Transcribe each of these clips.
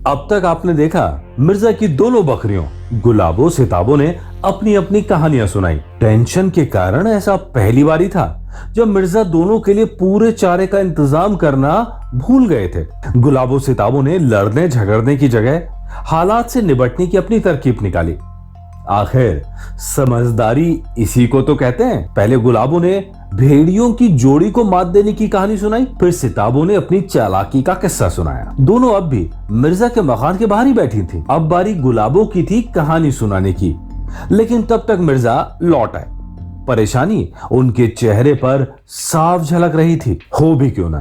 अब तक आपने देखा मिर्जा की दोनों बकरियों गुलाबो सिताबो ने अपनी अपनी कहानियां सुनाई। टेंशन के कारण ऐसा पहली बार ही था जब मिर्जा दोनों के लिए पूरे चारे का इंतजाम करना भूल गए थे। गुलाबो सिताबो ने लड़ने झगड़ने की जगह हालात से निपटने की अपनी तरकीब निकाली। आखिर समझदारी इसी को तो कहते हैं। पहले गुलाबो ने भेड़ियों की जोड़ी को मात देने की कहानी सुनाई, फिर सिताबो ने अपनी चालाकी का किस्सा सुनाया। दोनों अब भी मिर्जा के मकान के बाहर ही बैठी थी। अब बारी गुलाबो की थी कहानी सुनाने की, लेकिन तब तक मिर्जा लौट आए। परेशानी उनके चेहरे पर साफ झलक रही थी। हो भी क्यों ना,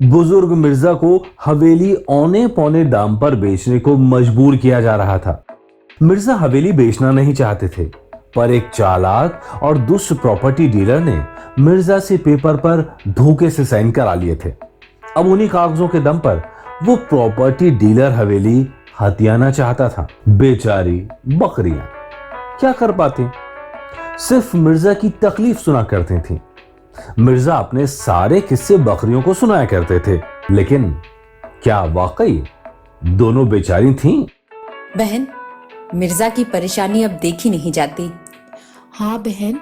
बुजुर्ग मिर्जा को हवेली औने पौने दाम पर बेचने को मजबूर किया जा रहा था। मिर्जा हवेली बेचना नहीं चाहते थे, पर एक चालाक और दुष्ट प्रॉपर्टी डीलर ने मिर्जा से पेपर पर धोखे से साइन करा लिए थे। अब उन्हीं कागजों के दम पर वो प्रॉपर्टी डीलर हवेली हथियाना चाहता था। बेचारी बकरियां क्या कर पाती, सिर्फ मिर्जा की तकलीफ सुना करती थी। मिर्जा अपने सारे किस्से बकरियों को सुनाया करते थे, लेकिन क्या वाकई दोनों बेचारी थीं? बहन, मिर्जा की परेशानी अब देखी नहीं जाती। हाँ बहन,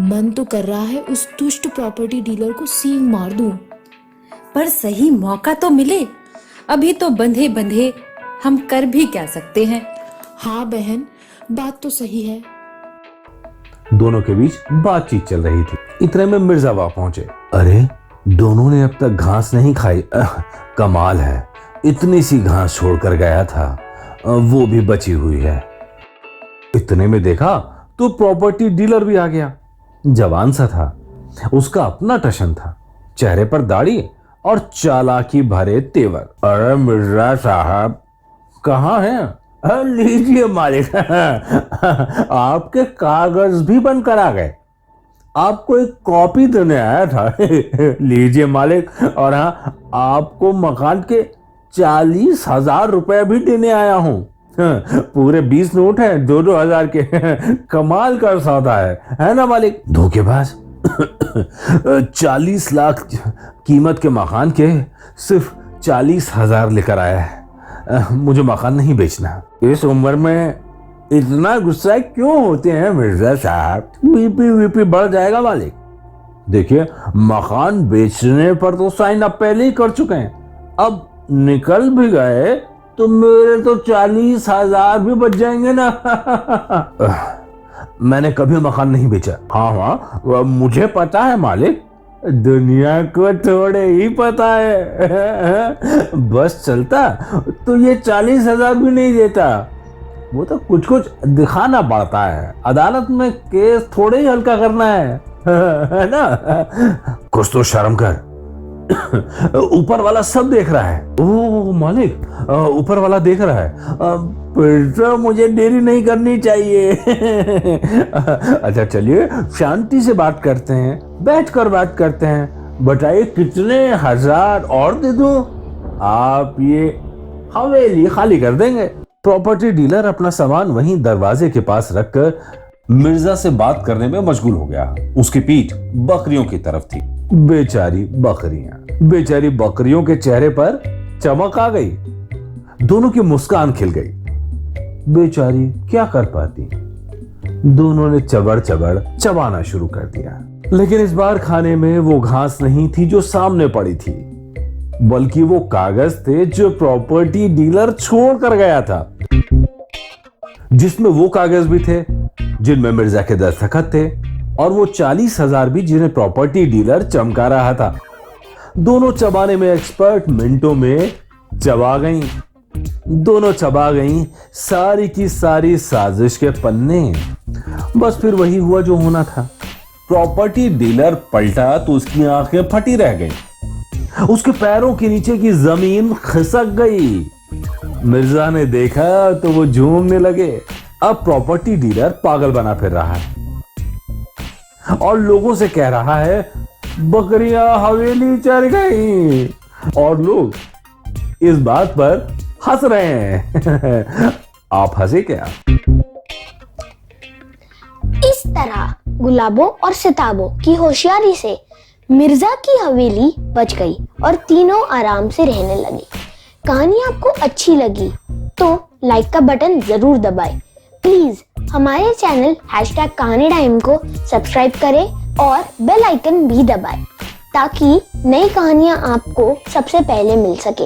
मन तो कर रहा है उस दुष्ट प्रॉपर्टी डीलर को सींग मार दूं। पर सही मौका तो मिले। अभी तो बंधे बंधे हम कर भी क्या सकते हैं। हाँ बहन, बात तो सही है। दोनों के बीच बातचीत चल रही थी। इतने में मिर्जा वहां पहुंचे। अरे, दोनों ने अब तक घास नहीं खाई। कमाल है, इतनी सी घास छोड़कर गया था, वो भी बची हुई है। इतने में देखा तो प्रॉपर्टी डीलर भी आ गया। जवान सा था, उसका अपना टशन था, चेहरे पर दाढ़ी और चालाकी भरे तेवर। अरे मिर्जा साहब, कहाँ हैं? लीजिए मालिक, आपके कागज भी बनकर आ गए। आपको एक कॉपी देने आया था। लीजिए मालिक, और हाँ, आपको मकान के 40,000 रुपए भी देने आया हूं। पूरे 20 नोट हैं, 2-2 हजार के। कमाल का सौदा है ना मालिक? धोखेबाज। 40 लाख कीमत के मकान के सिर्फ 40,000 लेकर आया है। मुझे मकान नहीं बेचना। इस उम्र में इतना गुस्सा क्यों होते हैं मिर्जा साहब? बीपी बढ़ जाएगा मालिक। देखिए, मकान बेचने पर तो साइन आप पहले ही कर चुके हैं। अब निकल भी गए तो मेरे तो 40,000 भी बच जाएंगे ना। मैंने कभी मकान नहीं बेचा। हाँ, मुझे पता है मालिक, दुनिया को थोड़े ही पता है। बस चलता तो ये 40,000 भी नहीं देता। वो तो कुछ कुछ दिखाना पड़ता है। अदालत में केस थोड़े ही हल्का करना है ना? कुछ तो शर्म कर। ऊपर वाला सब देख रहा है। ओह मालिक, ऊपर वाला देख रहा है। फिर तो मुझे देरी नहीं करनी चाहिए। अच्छा चलिए, शांति से बात करते हैं, बैठकर बात करते हैं। बताइए कितने हजार और दे दूं? आप ये हवेली खाली कर देंगे? प्रॉपर्टी डीलर अपना सामान वहीं दरवाजे के पास रखकर मिर्जा से बात करने में मशगूल हो गया। उसकी पीठ बकरियों की तरफ थी। बेचारी बकरियों के चेहरे पर चमक आ गई। दोनों की मुस्कान खिल गई। बेचारी क्या कर पाती। दोनों ने चबड़ चबड़ चबाना शुरू कर दिया। लेकिन इस बार खाने में वो घास नहीं थी जो सामने पड़ी थी, बल्कि वो कागज थे जो प्रॉपर्टी डीलर छोड़ कर गया था। जिसमें वो कागज भी थे जिनमें मिर्जा के दस्तखत थे, और वो 40,000 भी जिन्हें प्रॉपर्टी डीलर चमका रहा था। दोनों चबाने में एक्सपर्ट मिनटों में चबा गईं। दोनों चबा गईं सारी की सारी साजिश के पन्ने। बस फिर वही हुआ जो होना था। प्रॉपर्टी डीलर पलटा तो उसकी आंखें फटी रह गईं। उसके पैरों के नीचे की जमीन खिसक गई। मिर्जा ने देखा तो वो झूमने लगे। अब प्रॉपर्टी डीलर पागल बना फिर रहा है और लोगों से कह रहा है, बकरियां हवेली चढ़ गई। और लोग इस बात पर हंस रहे हैं। आप हंसे क्या? इस तरह गुलाबो और सिताबो की होशियारी से मिर्जा की हवेली बच गई और तीनों आराम से रहने लगे। कहानी आपको अच्छी लगी तो लाइक का बटन जरूर दबाएं। प्लीज हमारे चैनल #कहानी टाइम को सब्सक्राइब करें और बेल आइकन भी दबाएं ताकि नई कहानियां आपको सबसे पहले मिल सके।